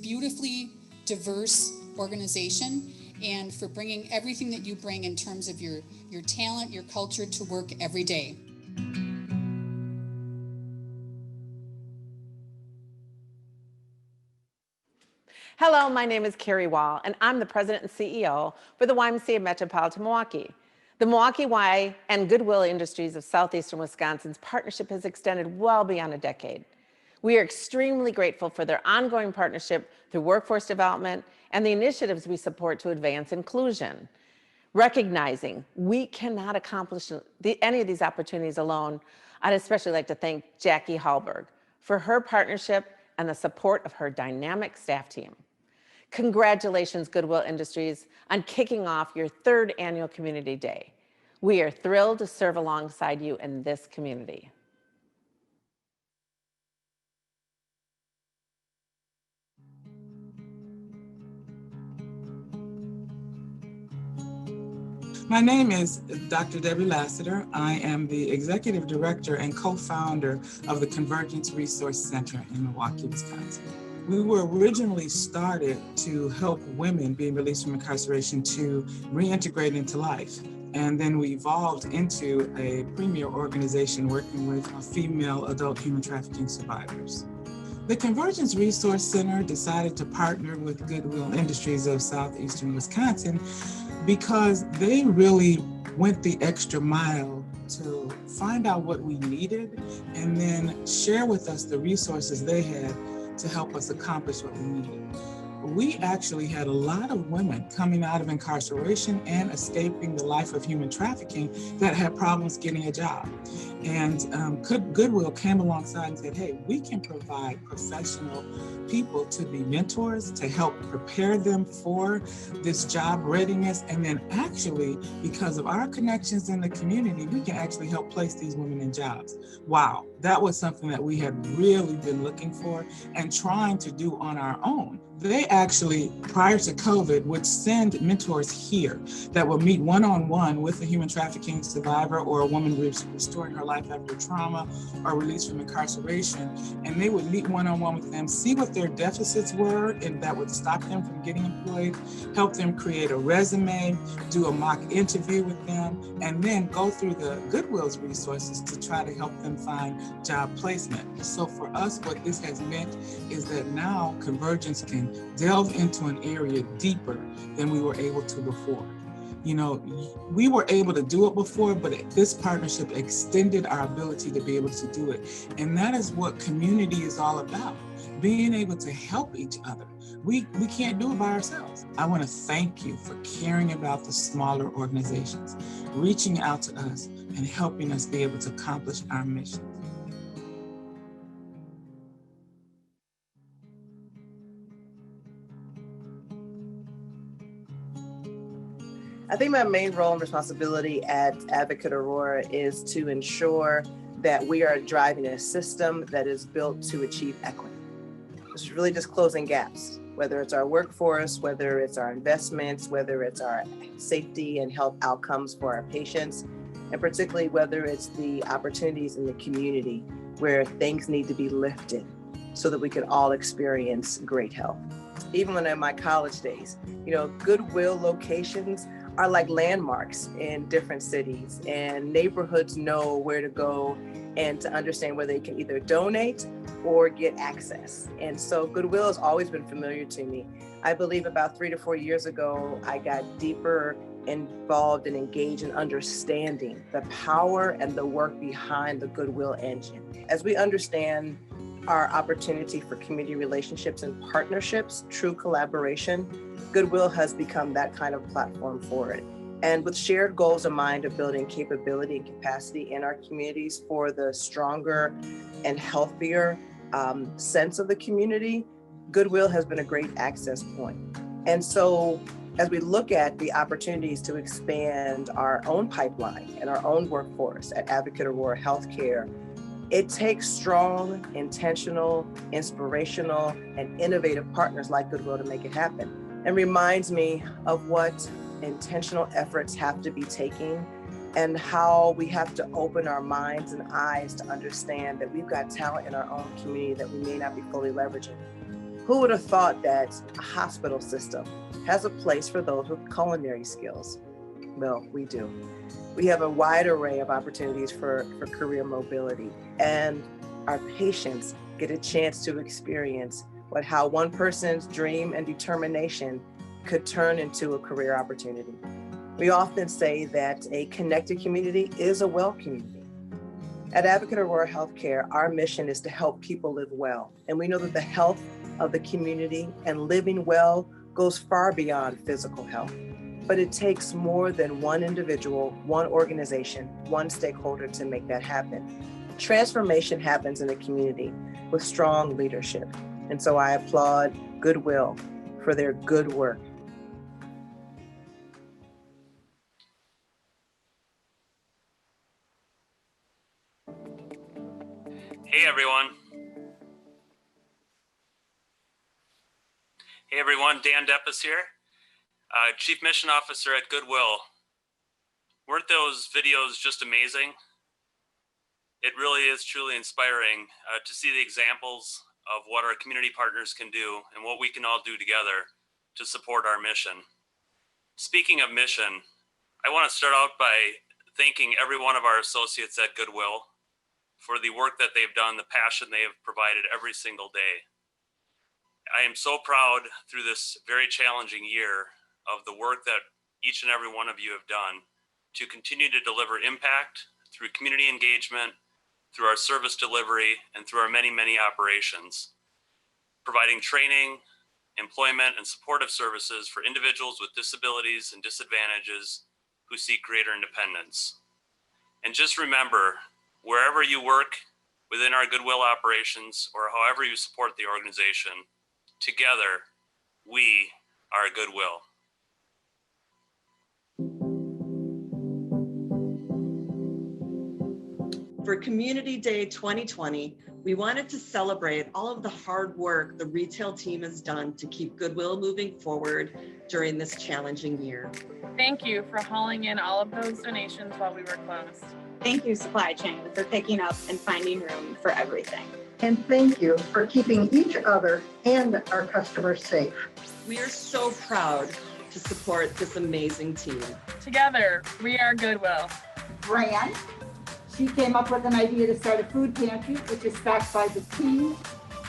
beautifully diverse organization, and for bringing everything that you bring in terms of your talent, your culture to work every day. Hello, my name is Carrie Wall, and I'm the President and CEO for the YMCA of Metropolitan Milwaukee. The Milwaukee Y and Goodwill Industries of Southeastern Wisconsin's partnership has extended well beyond a decade. We are extremely grateful for their ongoing partnership through workforce development and the initiatives we support to advance inclusion. Recognizing we cannot accomplish any of these opportunities alone, I'd especially like to thank Jackie Hallberg for her partnership and the support of her dynamic staff team. Congratulations, Goodwill Industries, on kicking off your 3rd annual Community Day. We are thrilled to serve alongside you in this community. My name is Dr. Debbie Lassiter. I am the Executive Director and co-founder of the Convergence Resource Center in Milwaukee, Wisconsin. We were originally started to help women being released from incarceration to reintegrate into life. And then we evolved into a premier organization working with female adult human trafficking survivors. The Convergence Resource Center decided to partner with Goodwill Industries of Southeastern Wisconsin because they really went the extra mile to find out what we needed and then share with us the resources they had to help us accomplish what we needed. We actually had a lot of women coming out of incarceration and escaping the life of human trafficking that had problems getting a job. And Goodwill came alongside and said, hey, we can provide professional people to be mentors, to help prepare them for this job readiness. And then actually, because of our connections in the community, we can actually help place these women in jobs. Wow, that was something that we had really been looking for and trying to do on our own. They actually, prior to COVID, would send mentors here that would meet one-on-one with a human trafficking survivor or a woman restoring her life after trauma or release from incarceration. And they would meet one-on-one with them, see what their deficits were, and that would stop them from getting employed, help them create a resume, do a mock interview with them, and then go through the Goodwill's resources to try to help them find job placement. So for us, what this has meant is that now Convergence can delve into an area deeper than we were able to before. You know, we were able to do it before, but this partnership extended our ability to be able to do it. And that is what community is all about, being able to help each other. We can't do it by ourselves. I want to thank you for caring about the smaller organizations, reaching out to us and helping us be able to accomplish our mission. I think my main role and responsibility at Advocate Aurora is to ensure that we are driving a system that is built to achieve equity. It's really just closing gaps, whether it's our workforce, whether it's our investments, whether it's our safety and health outcomes for our patients, and particularly whether it's the opportunities in the community where things need to be lifted so that we can all experience great health. Even when in my college days, you know, Goodwill locations are like landmarks in different cities, and neighborhoods know where to go and to understand where they can either donate or get access. And so Goodwill has always been familiar to me. I believe about 3 to 4 years ago, I got deeper involved and engaged in understanding the power and the work behind the Goodwill engine. As we understand our opportunity for community relationships and partnerships, true collaboration, Goodwill has become that kind of platform for it. And with shared goals in mind of building capability and capacity in our communities for the stronger and healthier sense of the community, Goodwill has been a great access point. And so as we look at the opportunities to expand our own pipeline and our own workforce at Advocate Aurora Healthcare, it takes strong, intentional, inspirational, and innovative partners like Goodwill to make it happen. And reminds me of what intentional efforts have to be taken and how we have to open our minds and eyes to understand that we've got talent in our own community that we may not be fully leveraging. Who would have thought that a hospital system has a place for those with culinary skills? Well, we do. We have a wide array of opportunities for career mobility, and our patients get a chance to experience how one person's dream and determination could turn into a career opportunity. We often say that a connected community is a well community. At Advocate Aurora Healthcare, our mission is to help people live well. And we know that the health of the community and living well goes far beyond physical health. But it takes more than one individual, one organization, one stakeholder to make that happen. Transformation happens in the community with strong leadership. And so I applaud Goodwill for their good work. Hey everyone. Hey everyone, Dan Deppes here, Chief Mission Officer at Goodwill. Weren't those videos just amazing? It really is truly inspiring to see the examples of what our community partners can do and what we can all do together to support our mission. Speaking of mission, I want to start out by thanking every one of our associates at Goodwill for the work that they've done, the passion they have provided every single day. I am so proud through this very challenging year of the work that each and every one of you have done to continue to deliver impact through community engagement, through our service delivery, and through our many, many operations, providing training, employment, and supportive services for individuals with disabilities and disadvantages who seek greater independence. And just remember, wherever you work within our Goodwill operations or however you support the organization, together, we are Goodwill. For Community Day 2020, we wanted to celebrate all of the hard work the retail team has done to keep Goodwill moving forward during this challenging year. Thank you for hauling in all of those donations while we were closed. Thank you, supply chain, for picking up and finding room for everything. And thank you for keeping each other and our customers safe. We are so proud to support this amazing team. Together, we are Goodwill. Brand. She came up with an idea to start a food pantry, which is staffed by the team.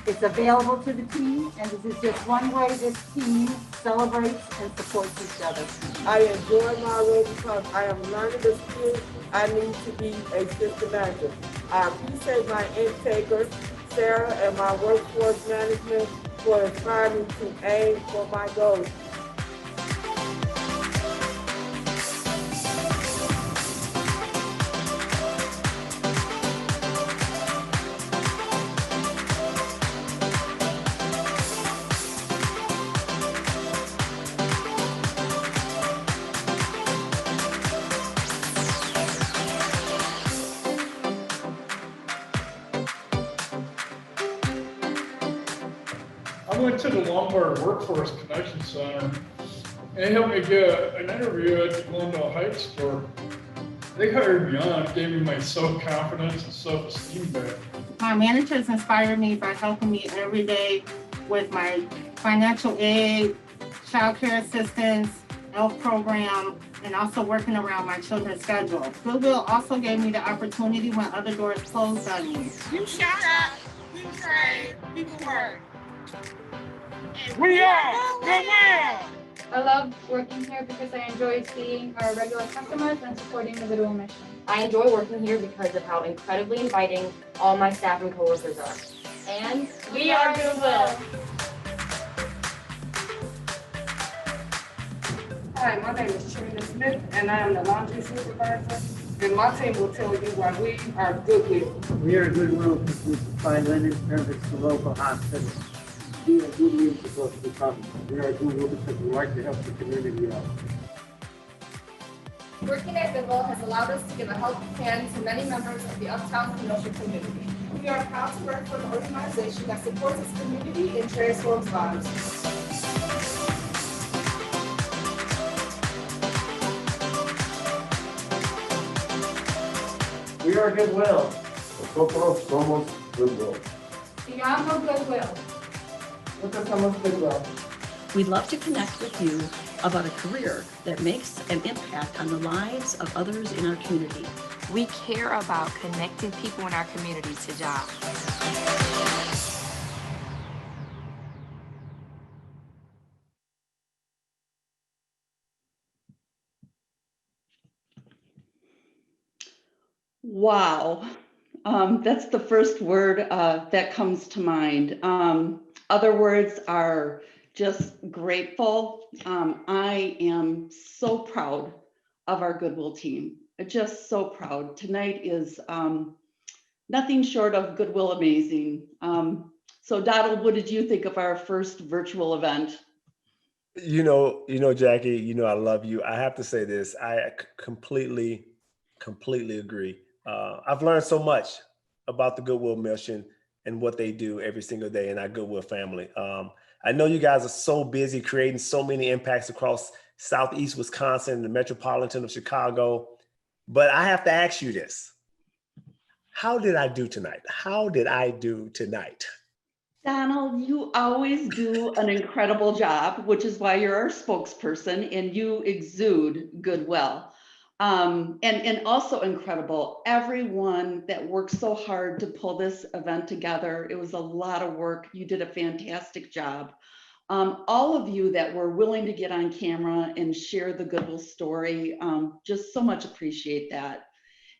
It's available to the team, and this is just one way this team celebrates and supports each other. I enjoy my role because I am learning the skills I need to be a assistant manager. I appreciate my intakers, Sarah, and my workforce management for inspiring me to aim for my goals. I went to the Lombard Workforce Connection Center, and they helped me get an interview at the Glendale Heights store. They hired me on, gave me my self-confidence and self-esteem back. My managers inspired me by helping me every day with my financial aid, child care assistance, health program, and also working around my children's schedule. Goodwill also gave me the opportunity when other doors closed on me. You shut up, you trade, people work. We are Goodwill! I love working here because I enjoy seeing our regular customers and supporting the Goodwill mission. I enjoy working here because of how incredibly inviting all my staff and coworkers are. And we are Goodwill. Hi, my name is Trina Smith, and I am the laundry supervisor. And my team will tell you why we are Goodwill. We are Goodwill because we supply linen service to local hospitals. We are Goodwill because we are Goodwill because we like to help the community out. Working at Goodwill has allowed us to give a helping hand to many members of the Uptown Kenosha community. We are proud to work for an organization that supports its community and transforms lives. We are Goodwill. Nosotros somos Goodwill. Sigamos Goodwill. Nosotros somos Goodwill. We'd love to connect with you about a career that makes an impact on the lives of others in our community. We care about connecting people in our community to jobs. Wow. That's the first word that comes to mind. Other words are just grateful. I am so proud of our Goodwill team. Just so proud. Tonight is nothing short of Goodwill amazing. So Donald, what did you think of our first virtual event? Jackie, I love you. I have to say this. I completely agree. I've learned so much about the Goodwill mission and what they do every single day in our Goodwill family. I know you guys are so busy creating so many impacts across Southeast Wisconsin, the metropolitan of Chicago, but I have to ask you this. How did I do tonight? Donald, you always do an incredible job, which is why you're our spokesperson and you exude goodwill. And also incredible, everyone that worked so hard to pull this event together. It was a lot of work. You did a fantastic job. All of you that were willing to get on camera and share the Goodwill story, just so much appreciate that.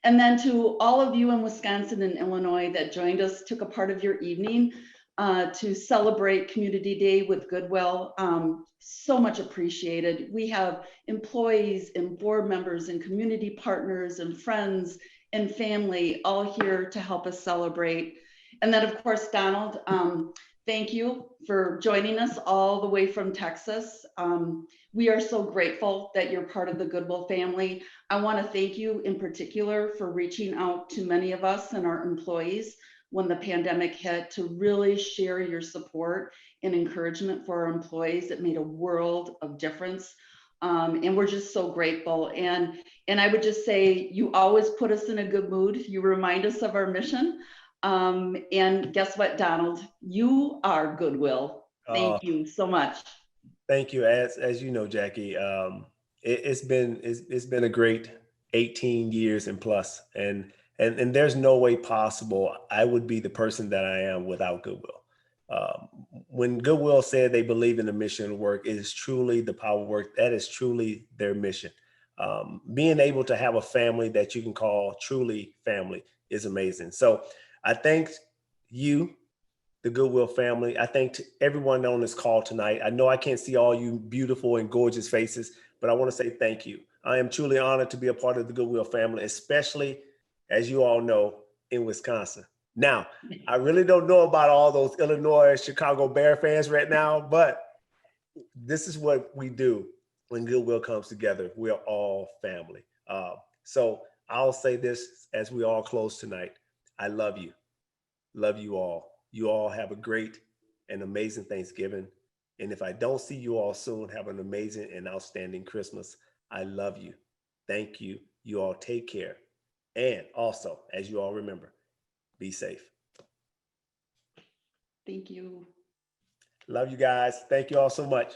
And then to all of you in Wisconsin and Illinois that joined us, took a part of your evening to celebrate Community Day with Goodwill. So much appreciated. We have employees and board members and community partners and friends and family all here to help us celebrate. And then of course, Donald, thank you for joining us all the way from Texas. We are so grateful that you're part of the Goodwill family. I want to thank you in particular for reaching out to many of us and our employees when the pandemic hit to really share your support and encouragement for our employees. It made a world of difference. And we're just so grateful. And I would just say, you always put us in a good mood. You remind us of our mission. And guess what, Donald? You are Goodwill. Thank you so much. Thank you. As you know, Jackie, it's been a great 18 years and plus, and there's no way possible I would be the person that I am without Goodwill. When Goodwill said they believe in the mission work, it is truly the power work. That is truly their mission. Being able to have a family that you can call truly family is amazing. So I thank you, the Goodwill family. I thank everyone on this call tonight. I know I can't see all you beautiful and gorgeous faces, but I want to say thank you. I am truly honored to be a part of the Goodwill family, especially, as you all know, in Wisconsin. Now, I really don't know about all those Illinois, Chicago Bear fans right now, but this is what we do when Goodwill comes together. We are all family. So I'll say this as we all close tonight. I love you. Love you all. You all have a great and amazing Thanksgiving. And if I don't see you all soon, have an amazing and outstanding Christmas. I love you. Thank you. You all take care. And also, as you all remember, be safe. Thank you. Love you guys. Thank you all so much.